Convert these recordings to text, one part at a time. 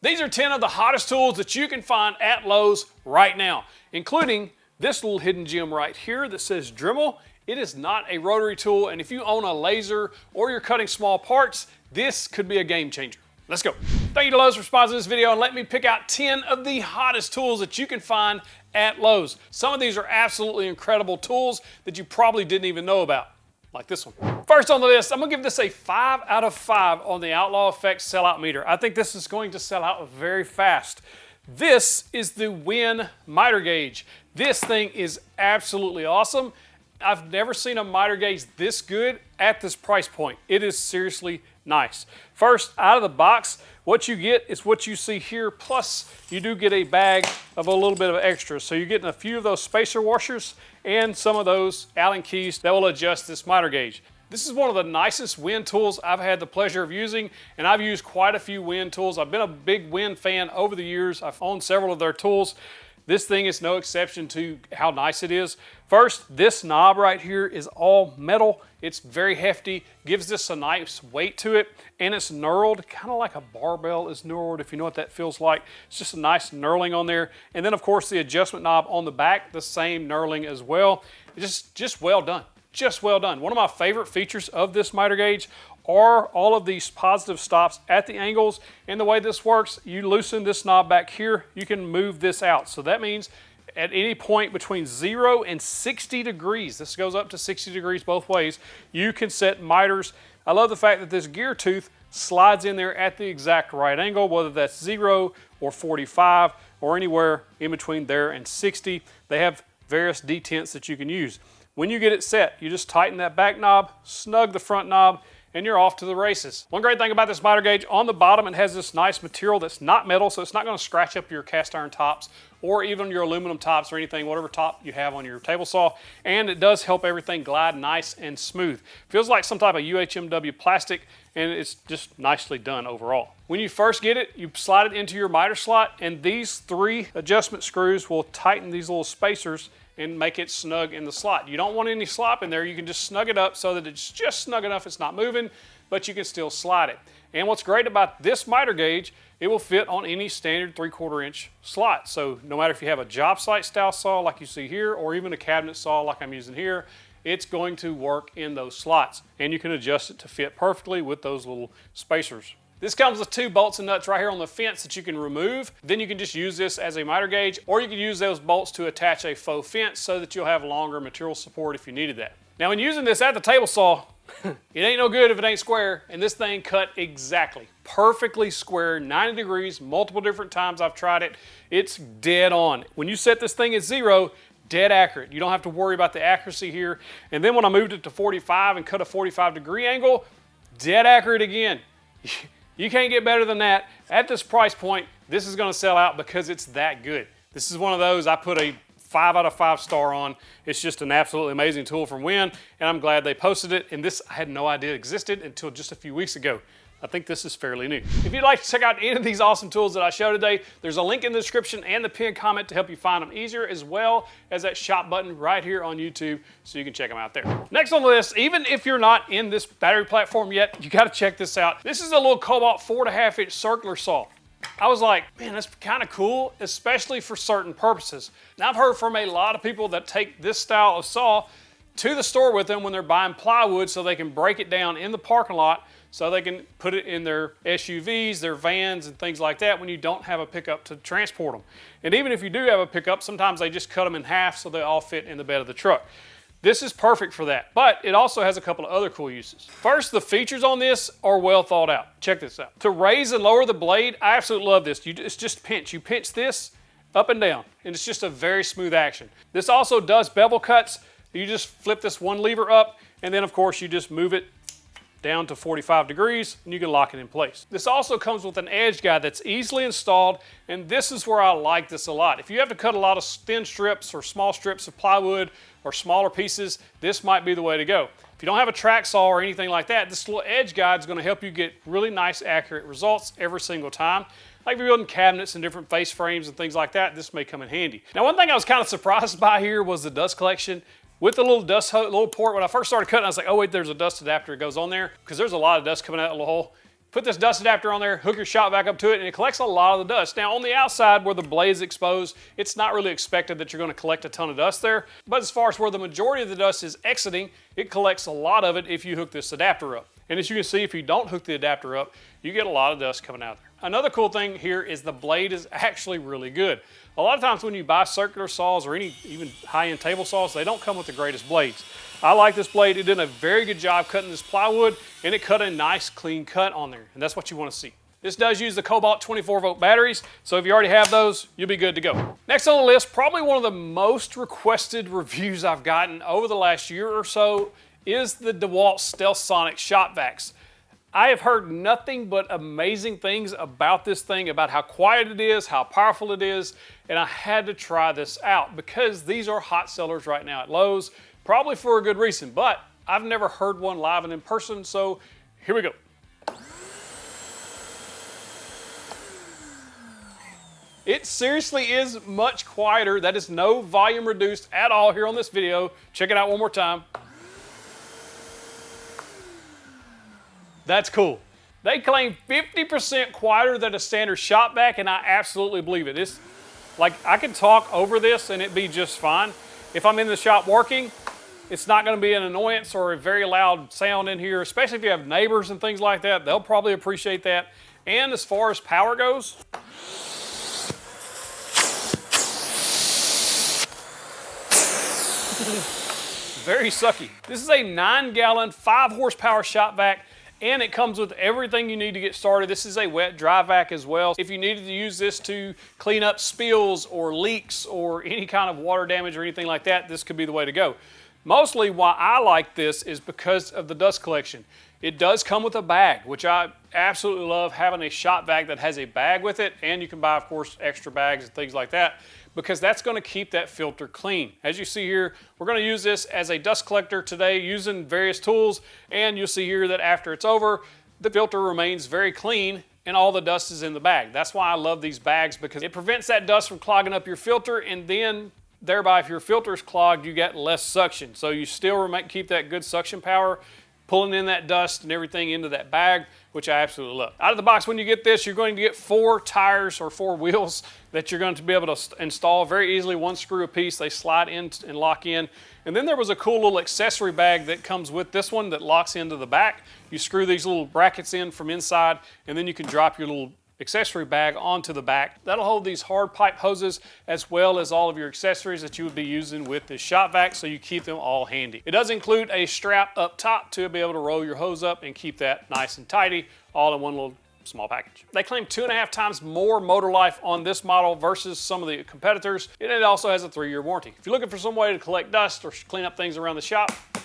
These are 10 of the hottest tools that you can find at Lowe's right now, including this little hidden gem right here that says Dremel. It is not a rotary tool, and if you own a laser or you're cutting small parts, this could be a game changer. Let's go. Thank you to Lowe's for sponsoring this video, and let me pick out 10 of the hottest tools that you can find at Lowe's. Some of these are absolutely incredible tools that you probably didn't even know about, like this one. First on the list, I'm gonna give this a 5 out of 5 on the Outlaw Effects sellout meter. I think this is going to sell out very fast. This is the WEN Miter Gauge. This thing is absolutely awesome. I've never seen a miter gauge this good at this price point. It is seriously nice. First, out of the box, what you get is what you see here, plus you do get a bag of a little bit of extra. So you're getting a few of those spacer washers and some of those Allen keys that will adjust this miter gauge. This is one of the nicest WEN tools I've had the pleasure of using, and I've used quite a few WEN tools. I've been a big WEN fan over the years. I've owned several of their tools. This thing is no exception to how nice it is. First, this knob right here is all metal. It's very hefty, gives this a nice weight to it, and it's knurled, kind of like a barbell is knurled, if you know what that feels like. It's just a nice knurling on there. And then of course the adjustment knob on the back, the same knurling as well. It's just well done, just well done. One of my favorite features of this miter gauge are all of these positive stops at the angles. And the way this works, you loosen this knob back here, you can move this out. So that means at any point between 0 and 60 degrees, this goes up to 60 degrees both ways, you can set miters. I love the fact that this gear tooth slides in there at the exact right angle, whether that's 0 or 45 or anywhere in between there and 60. They have various detents that you can use. When you get it set, you just tighten that back knob, snug the front knob, and you're off to the races. One great thing about this miter gauge, on the bottom it has this nice material that's not metal, so it's not going to scratch up your cast iron tops or even your aluminum tops or anything, whatever top you have on your table saw. And it does help everything glide nice and smooth. Feels like some type of UHMW plastic, and it's just nicely done overall. When you first get it, you slide it into your miter slot, and these 3 adjustment screws will tighten these little spacers and make it snug in the slot. You don't want any slop in there. You can just snug it up so that it's just snug enough it's not moving, but you can still slide it. And what's great about this miter gauge, it will fit on any standard 3/4 inch slot. So no matter if you have a job site style saw like you see here, or even a cabinet saw like I'm using here, it's going to work in those slots. And you can adjust it to fit perfectly with those little spacers. This comes with 2 bolts and nuts right here on the fence that you can remove. Then you can just use this as a miter gauge, or you can use those bolts to attach a faux fence so that you'll have longer material support if you needed that. Now when using this at the table saw, it ain't no good if it ain't square, and this thing cut exactly, perfectly square, 90 degrees, multiple different times I've tried it. It's dead on. When you set this thing at 0, dead accurate. You don't have to worry about the accuracy here. And then when I moved it to 45 and cut a 45-degree angle, dead accurate again. You can't get better than that. At this price point, this is gonna sell out because it's that good. This is one of those I put a 5 out of 5 star on. It's just an absolutely amazing tool from WEN, and I'm glad they posted it. And this I had no idea existed until just a few weeks ago. I think this is fairly new. If you'd like to check out any of these awesome tools that I showed today, there's a link in the description and the pinned comment to help you find them easier, as well as that shop button right here on YouTube so you can check them out there. Next on the list, even if you're not in this battery platform yet, you gotta check this out. This is a little Kobalt 4.5 inch circular saw. I was like, man, that's kind of cool, especially for certain purposes. Now I've heard from a lot of people that take this style of saw to the store with them when they're buying plywood so they can break it down in the parking lot so they can put it in their SUVs, their vans, and things like that when you don't have a pickup to transport them. And even if you do have a pickup, sometimes they just cut them in half so they all fit in the bed of the truck. This is perfect for that, but it also has a couple of other cool uses. First, the features on this are well thought out. Check this out. To raise and lower the blade, I absolutely love this. It's just pinch. You pinch this up and down, and it's just a very smooth action. This also does bevel cuts. You just flip this one lever up, and then of course you just move it down to 45 degrees, and you can lock it in place. This also comes with an edge guide that's easily installed, and this is where I like this a lot. If you have to cut a lot of thin strips or small strips of plywood or smaller pieces, this might be the way to go. If you don't have a track saw or anything like that, this little edge guide is going to help you get really nice, accurate results every single time. Like if you're building cabinets and different face frames and things like that, this may come in handy. Now, one thing I was kind of surprised by here was the dust collection. With the little little port, when I first started cutting, I was like, oh wait, there's a dust adapter that goes on there, because there's a lot of dust coming out of the hole. Put this dust adapter on there, hook your shop vac up to it, and it collects a lot of the dust. Now on the outside where the blade is exposed, it's not really expected that you're going to collect a ton of dust there, but as far as where the majority of the dust is exiting, it collects a lot of it if you hook this adapter up. And as you can see, if you don't hook the adapter up, you get a lot of dust coming out there. Another cool thing here is the blade is actually really good. A lot of times when you buy circular saws or even high-end table saws, they don't come with the greatest blades. I like this blade. It did a very good job cutting this plywood, and it cut a nice clean cut on there, and that's what you want to see. This does use the Kobalt 24-volt batteries, so if you already have those, you'll be good to go. Next on the list, probably one of the most requested reviews I've gotten over the last year or so is the DeWALT Stealth Sonic shop vacs. I have heard nothing but amazing things about this thing, about how quiet it is, how powerful it is, and I had to try this out because these are hot sellers right now at Lowe's, probably for a good reason, but I've never heard one live and in person, so here we go. It seriously is much quieter. That is no volume reduced at all here on this video. Check it out one more time. That's cool. They claim 50% quieter than a standard shop vac, and I absolutely believe it. It's like I can talk over this and it'd be just fine. If I'm in the shop working, it's not going to be an annoyance or a very loud sound in here, especially if you have neighbors and things like that. They'll probably appreciate that. And as far as power goes, very sucky. This is a 9-gallon, 5-horsepower shop vac, and it comes with everything you need to get started. This is a wet dry vac as well. If you needed to use this to clean up spills or leaks or any kind of water damage or anything like that, this could be the way to go. Mostly why I like this is because of the dust collection. It does come with a bag, which I absolutely love, having a shop vac that has a bag with it, and you can buy, of course, extra bags and things like that, because that's going to keep that filter clean. As you see here, we're going to use this as a dust collector today using various tools, and you'll see here that after it's over, the filter remains very clean and all the dust is in the bag. That's why I love these bags, because it prevents that dust from clogging up your filter, and then thereby if your filter is clogged, you get less suction. So you still keep that good suction power, pulling in that dust and everything into that bag, which I absolutely love. Out of the box, when you get this, you're going to get 4 tires or 4 wheels that you're going to be able to install very easily, 1 screw a piece. They slide in and lock in. And then there was a cool little accessory bag that comes with this one that locks into the back. You screw these little brackets in from inside, and then you can drop your little accessory bag onto the back. That'll hold these hard pipe hoses as well as all of your accessories that you would be using with this shop vac, so you keep them all handy. It does include a strap up top to be able to roll your hose up and keep that nice and tidy, all in one little small package. They claim 2.5 times more motor life on this model versus some of the competitors, and it also has a 3-year warranty. If you're looking for some way to collect dust or clean up things around the shop, you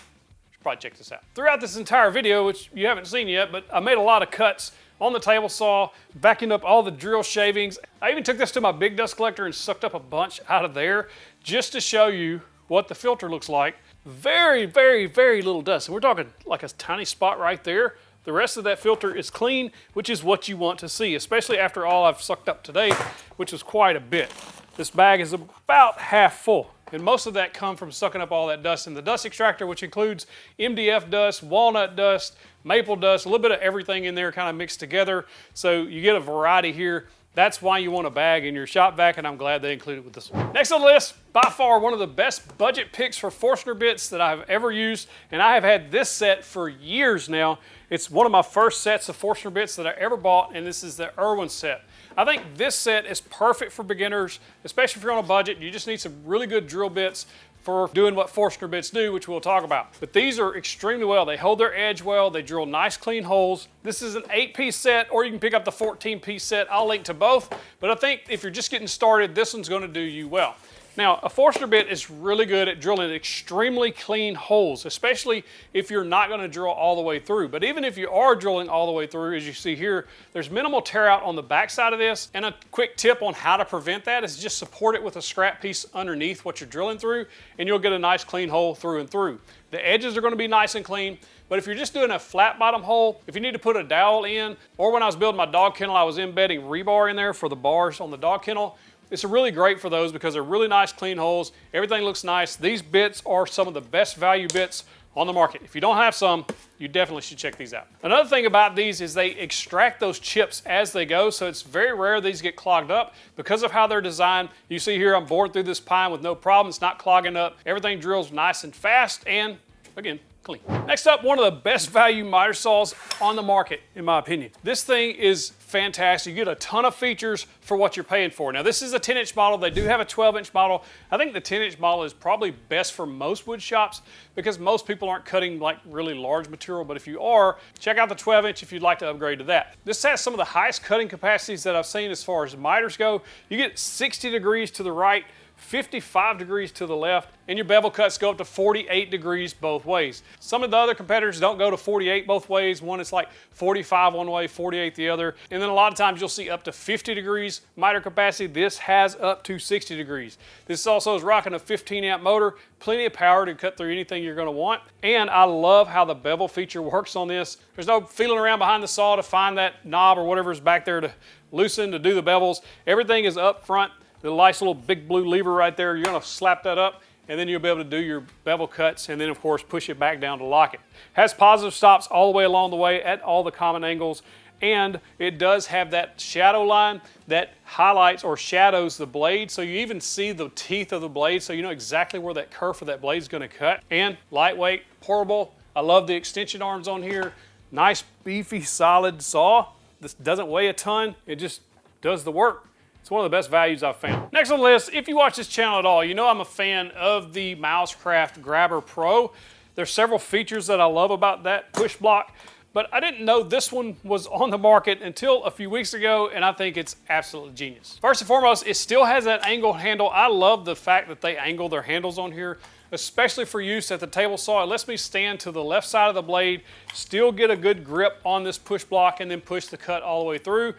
should probably check this out. Throughout this entire video, which you haven't seen yet, but I made a lot of cuts on the table saw, backing up all the drill shavings. I even took this to my big dust collector and sucked up a bunch out of there just to show you what the filter looks like. Very, very, very little dust. And we're talking like a tiny spot right there. The rest of that filter is clean, which is what you want to see, especially after all I've sucked up today, which was quite a bit. This bag is about half full, and most of that comes from sucking up all that dust in the dust extractor, which includes MDF dust, walnut dust, maple dust, a little bit of everything in there kind of mixed together. So you get a variety here. That's why you want a bag in your shop vac, and I'm glad they included it with this one. Next on the list, by far one of the best budget picks for Forstner bits that I've ever used, and I have had this set for years now. It's one of my first sets of Forstner bits that I ever bought, and this is the Irwin set. I think this set is perfect for beginners, especially if you're on a budget. You just need some really good drill bits for doing what Forstner bits do, which we'll talk about. But these are extremely well. They hold their edge well. They drill nice, clean holes. This is an 8-piece set, or you can pick up the 14-piece set. I'll link to both, but I think if you're just getting started, this one's gonna do you well. Now, a Forstner bit is really good at drilling extremely clean holes, especially if you're not going to drill all the way through. But even if you are drilling all the way through, as you see here, there's minimal tear out on the back side of this. And a quick tip on how to prevent that is just support it with a scrap piece underneath what you're drilling through, and you'll get a nice clean hole through and through. The edges are going to be nice and clean, but if you're just doing a flat bottom hole, if you need to put a dowel in, or when I was building my dog kennel, I was embedding rebar in there for the bars on the dog kennel. It's really great for those because they're really nice, clean holes. Everything looks nice. These bits are some of the best value bits on the market. If you don't have some, you definitely should check these out. Another thing about these is they extract those chips as they go, so it's very rare these get clogged up. Because of how they're designed, you see here I'm boring through this pine with no problem. It's not clogging up. Everything drills nice and fast and, again, clean. Next up, one of the best value miter saws on the market, in my opinion. This thing is fantastic. You get a ton of features for what you're paying for. Now, this is a 10-inch model. They do have a 12-inch model. I think the 10-inch model is probably best for most wood shops because most people aren't cutting like really large material, but if you are, check out the 12-inch if you'd like to upgrade to that. This has some of the highest cutting capacities that I've seen as far as miters go. You get 60 degrees to the right, 55 degrees to the left, and your bevel cuts go up to 48 degrees both ways. Some of the other competitors don't go to 48 both ways. One is like 45 one way, 48 the other. And then a lot of times you'll see up to 50 degrees miter capacity. This has up to 60 degrees. This also is rocking a 15 amp motor, plenty of power to cut through anything you're gonna want. And I love how the bevel feature works on this. There's no feeling around behind the saw to find that knob or whatever's back there to loosen, to do the bevels. Everything is up front. The nice little big blue lever right there, you're gonna slap that up and then you'll be able to do your bevel cuts and then of course push it back down to lock it. Has positive stops all the way along the way at all the common angles, and it does have that shadow line that highlights or shadows the blade, so you even see the teeth of the blade, so you know exactly where that kerf of that blade is gonna cut. And lightweight, portable. I love the extension arms on here. Nice, beefy, solid saw. This doesn't weigh a ton, it just does the work. It's one of the best values I've found. Next on the list, if you watch this channel at all, you know I'm a fan of the Milescraft Grabber Pro. There's several features that I love about that push block, but I didn't know this one was on the market until a few weeks ago, and I think it's absolutely genius. First and foremost, it still has that angled handle. I love the fact that they angle their handles on here, especially for use at the table saw. It lets me stand to the left side of the blade, still get a good grip on this push block, and then push the cut all the way through.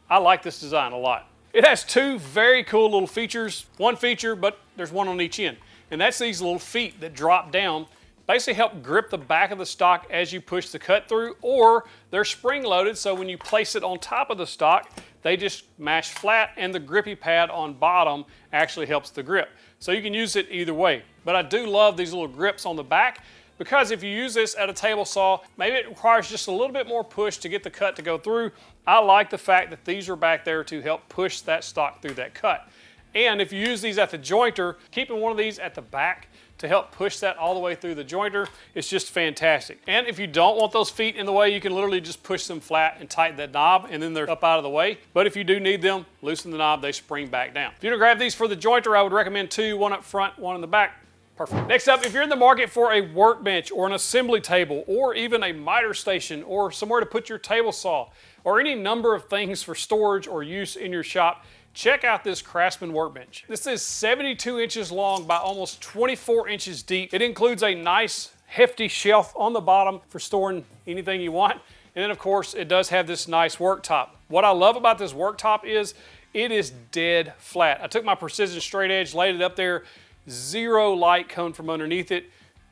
I like this design a lot. It has two very cool little features. One feature, but there's one on each end. And that's these little feet that drop down, basically help grip the back of the stock as you push the cut through, or they're spring loaded, so when you place it on top of the stock, they just mash flat and the grippy pad on bottom actually helps the grip. So you can use it either way. But I do love these little grips on the back, because if you use this at a table saw, maybe it requires just a little bit more push to get the cut to go through. I like the fact that these are back there to help push that stock through that cut. And if you use these at the jointer, keeping one of these at the back to help push that all the way through the jointer, it's just fantastic. And if you don't want those feet in the way, you can literally just push them flat and tighten that knob, and then they're up out of the way. But if you do need them, loosen the knob, they spring back down. If you're gonna grab these for the jointer, I would recommend two, one up front, one in the back. Perfect. Next up, if you're in the market for a workbench or an assembly table or even a miter station or somewhere to put your table saw or any number of things for storage or use in your shop, check out this Craftsman Workbench. This is 72 inches long by almost 24 inches deep. It includes a nice hefty shelf on the bottom for storing anything you want. And then of course it does have this nice worktop. What I love about this worktop is it is dead flat. I took my precision straight edge, laid it up there, zero light coming from underneath it,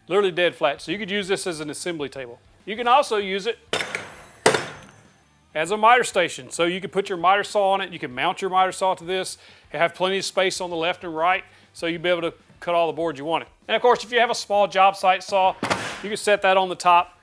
literally dead flat. So you could use this as an assembly table. You can also use it as a miter station. So you could put your miter saw on it, you can mount your miter saw to this, have plenty of space on the left and right, so you'll be able to cut all the boards you wanted. And of course, if you have a small job site saw, you can set that on the top.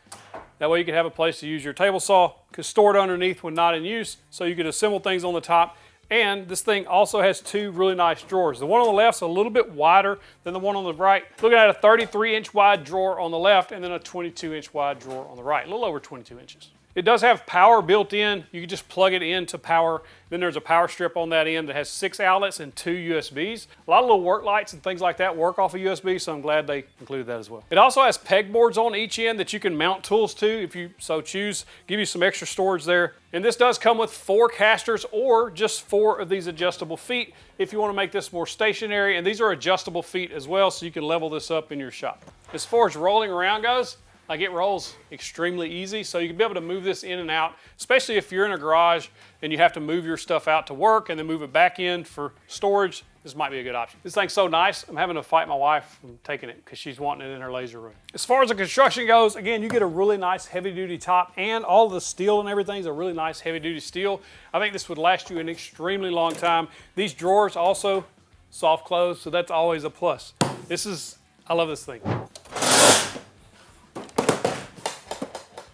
That way you can have a place to use your table saw, because store it underneath when not in use, so you can assemble things on the top. And this thing also has two really nice drawers. The one on the left's a little bit wider than the one on the right. Looking at a 33-inch wide drawer on the left and then a 22-inch wide drawer on the right, a little over 22 inches. It does have power built in. You can just plug it into power. Then there's a power strip on that end that has 6 outlets and 2 USBs. A lot of little work lights and things like that work off of USB, so I'm glad they included that as well. It also has pegboards on each end that you can mount tools to if you so choose. Give you some extra storage there. And this does come with 4 casters or just 4 of these adjustable feet if you want to make this more stationary. And these are adjustable feet as well, so you can level this up in your shop. As far as rolling around goes, like it rolls extremely easy, so you can be able to move this in and out, especially if you're in a garage and you have to move your stuff out to work and then move it back in for storage. This might be a good option. This thing's so nice, I'm having to fight my wife from taking it because she's wanting it in her laser room. As far as the construction goes, again, you get a really nice heavy-duty top, and all the steel and everything is a really nice heavy-duty steel. I think this would last you an extremely long time. These drawers also soft close, so that's always a plus. I love this thing.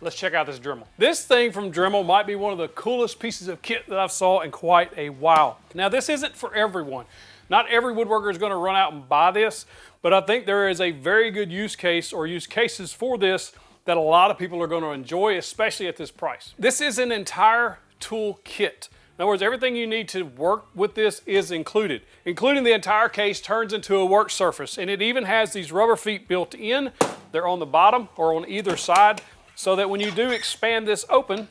let's check out this Dremel. This thing from Dremel might be one of the coolest pieces of kit that I've saw in quite a while. Now this isn't for everyone. Not every woodworker is going to run out and buy this, but I think there is a very good use case or use cases for this that a lot of people are going to enjoy, especially at this price. This is an entire tool kit. In other words, everything you need to work with this is included. Including the entire case turns into a work surface, and it even has these rubber feet built in. They're on the bottom or on either side, so that when you do expand this open,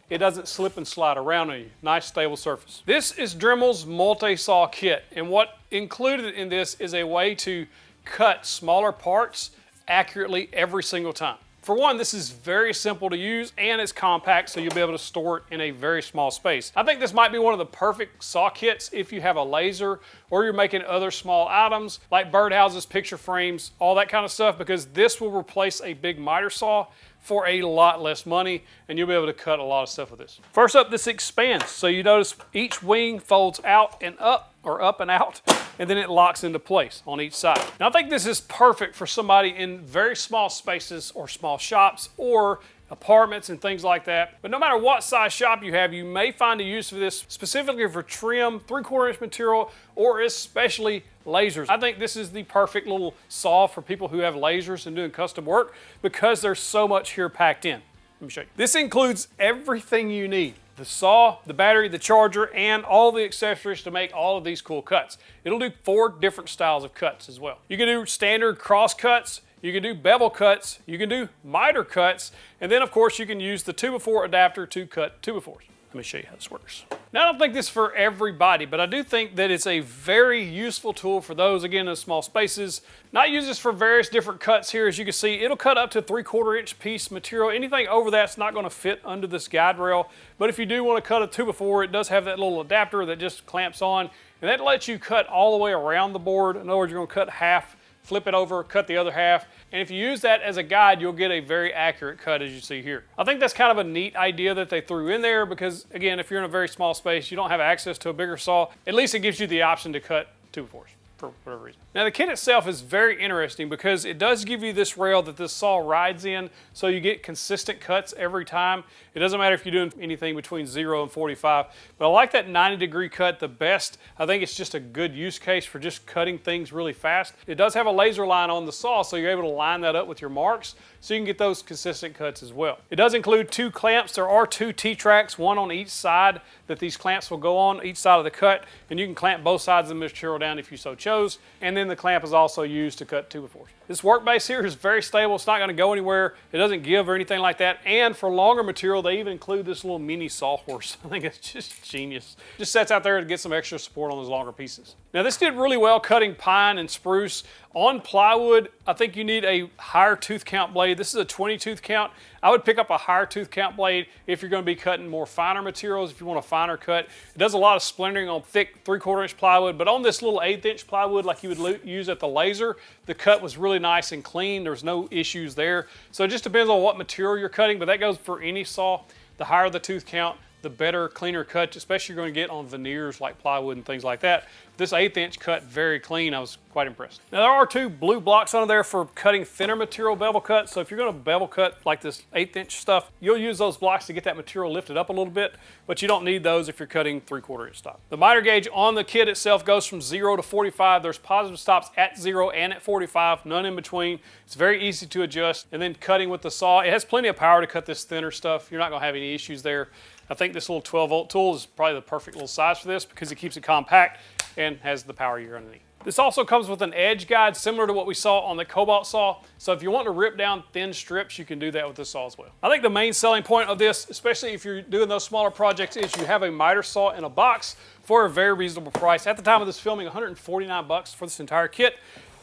it doesn't slip and slide around on you. Nice stable surface. This is Dremel's multi-saw kit, and what included in this is a way to cut smaller parts accurately every single time. For one, this is very simple to use and it's compact, so you'll be able to store it in a very small space. I think this might be one of the perfect saw kits if you have a laser or you're making other small items like birdhouses, picture frames, all that kind of stuff, because this will replace a big miter saw for a lot less money, and you'll be able to cut a lot of stuff with this. First up, this expands. So you notice each wing folds out and up, or up and out, and then it locks into place on each side. Now I think this is perfect for somebody in very small spaces or small shops or apartments and things like that. But no matter what size shop you have, you may find a use for this specifically for trim, 3/4 inch material, or especially lasers. I think this is the perfect little saw for people who have lasers and doing custom work because there's so much here packed in. Let me show you. This includes everything you need. The saw, the battery, the charger, and all the accessories to make all of these cool cuts. It'll do 4 different styles of cuts as well. You can do standard cross cuts, you can do bevel cuts, you can do miter cuts, and then of course you can use the 2x4 adapter to cut 2x4s. Let me show you how this works. Now I don't think this is for everybody, but I do think that it's a very useful tool for those, again, in small spaces. Not use this for various different cuts here. As you can see, it'll cut up to 3/4 inch piece material. Anything over that's not going to fit under this guide rail, but if you do want to cut a 2x4, it does have that little adapter that just clamps on, and that lets you cut all the way around the board. In other words, you're going to cut half, flip it over, cut the other half, and if you use that as a guide, you'll get a very accurate cut as you see here. I think that's kind of a neat idea that they threw in there because, again, if you're in a very small space, you don't have access to a bigger saw, at least it gives you the option to cut 2x4s. For whatever reason. Now the kit itself is very interesting because it does give you this rail that this saw rides in, so you get consistent cuts every time. It doesn't matter if you're doing anything between 0 and 45, but I like that 90-degree cut the best. I think it's just a good use case for just cutting things really fast. It does have a laser line on the saw, so you're able to line that up with your marks, so you can get those consistent cuts as well. It does include 2 clamps. There are 2 T-tracks, one on each side that these clamps will go on each side of the cut, and you can clamp both sides of the material down if you so chose. And then the clamp is also used to cut 2x4s. This workbase here is very stable. It's not going to go anywhere. It doesn't give or anything like that. And for longer material, they even include this little mini sawhorse. I think it's just genius. Just sets out there to get some extra support on those longer pieces. Now this did really well cutting pine and spruce. On plywood, I think you need a higher tooth count blade. This is a 20 tooth count. I would pick up a higher tooth count blade if you're going to be cutting more finer materials, if you want a finer cut. It does a lot of splintering on thick 3/4 inch plywood, but on this little 1/8 inch plywood like you would use at the laser, the cut was really nice and clean. There's no issues there. So it just depends on what material you're cutting, but that goes for any saw. The higher the tooth count, the better, cleaner cut, especially you're going to get on veneers like plywood and things like that. This 1/8 inch cut very clean. I was quite impressed. Now there are 2 blue blocks under there for cutting thinner material bevel cuts. So if you're going to bevel cut like this 1/8 inch stuff, you'll use those blocks to get that material lifted up a little bit, but you don't need those if you're cutting 3/4 inch stock. The miter gauge on the kit itself goes from 0 to 45. There's positive stops at 0 and at 45, none in between. It's very easy to adjust. And then cutting with the saw, it has plenty of power to cut this thinner stuff. You're not going to have any issues there. I think this little 12-volt tool is probably the perfect little size for this because it keeps it compact and has the power you're underneath. This also comes with an edge guide similar to what we saw on the Kobalt saw. So if you want to rip down thin strips, you can do that with this saw as well. I think the main selling point of this, especially if you're doing those smaller projects, is you have a miter saw in a box for a very reasonable price. At the time of this filming, 149 bucks for this entire kit.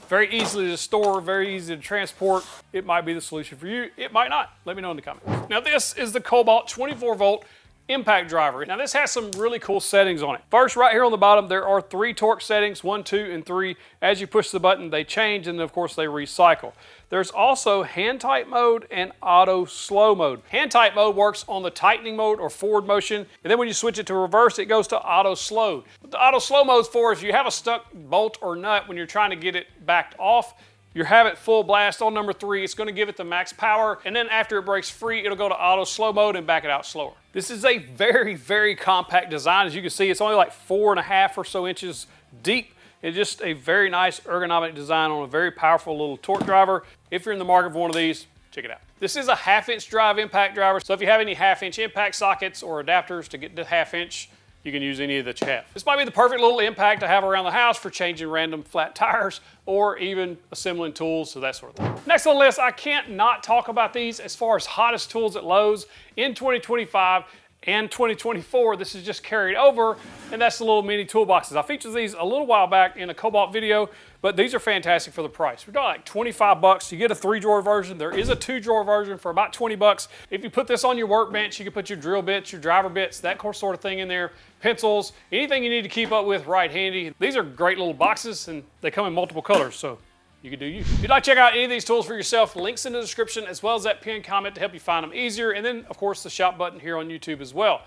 Very easily to store, very easy to transport. It might be the solution for you. It might not. Let me know in the comments. Now this is the Kobalt 24-volt impact driver. Now this has some really cool settings on it. First, right here on the bottom, there are 3 torque settings, 1, 2, and 3. As you push the button, they change, and then of course they recycle. There's also hand tight mode and auto slow mode. Hand tight mode works on the tightening mode or forward motion, and then when you switch it to reverse, it goes to auto slow. What the auto slow mode is for is you have a stuck bolt or nut when you're trying to get it backed off, You have it full blast on number 3. It's going to give it the max power, and then after it breaks free, it'll go to auto slow mode and back it out slower. This is a very, very compact design. As you can see, it's only like 4.5 or so inches deep. It's just a very nice ergonomic design on a very powerful little torque driver. If you're in the market for one of these, check it out. This is a 1/2-inch drive impact driver, so if you have any 1/2-inch impact sockets or adapters to get to 1/2-inch, you can use any that you have. This might be the perfect little impact to have around the house for changing random flat tires or even assembling tools, so that sort of thing. Next on the list, I can't not talk about these as far as hottest tools at Lowe's in 2025 and 2024. This is just carried over, and that's the little mini toolboxes. I featured these a little while back in a Kobalt video, but these are fantastic for the price. We're talking like 25 bucks. You get a 3-drawer version. There is a 2-drawer version for about 20 bucks. If you put this on your workbench, you can put your drill bits, your driver bits, that sort of thing in there, pencils, anything you need to keep up with right handy. These are great little boxes, and they come in multiple colors, so you can do you. If you'd like to check out any of these tools for yourself, links in the description, as well as that pinned comment to help you find them easier, and then, of course, the shop button here on YouTube as well.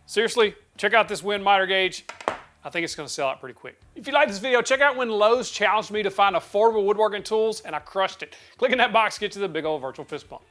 Seriously, check out this WEN Miter Gauge. I think it's going to sell out pretty quick. If you like this video, check out when Lowe's challenged me to find affordable woodworking tools, and I crushed it. Clicking that box gets you the big old virtual fist bump.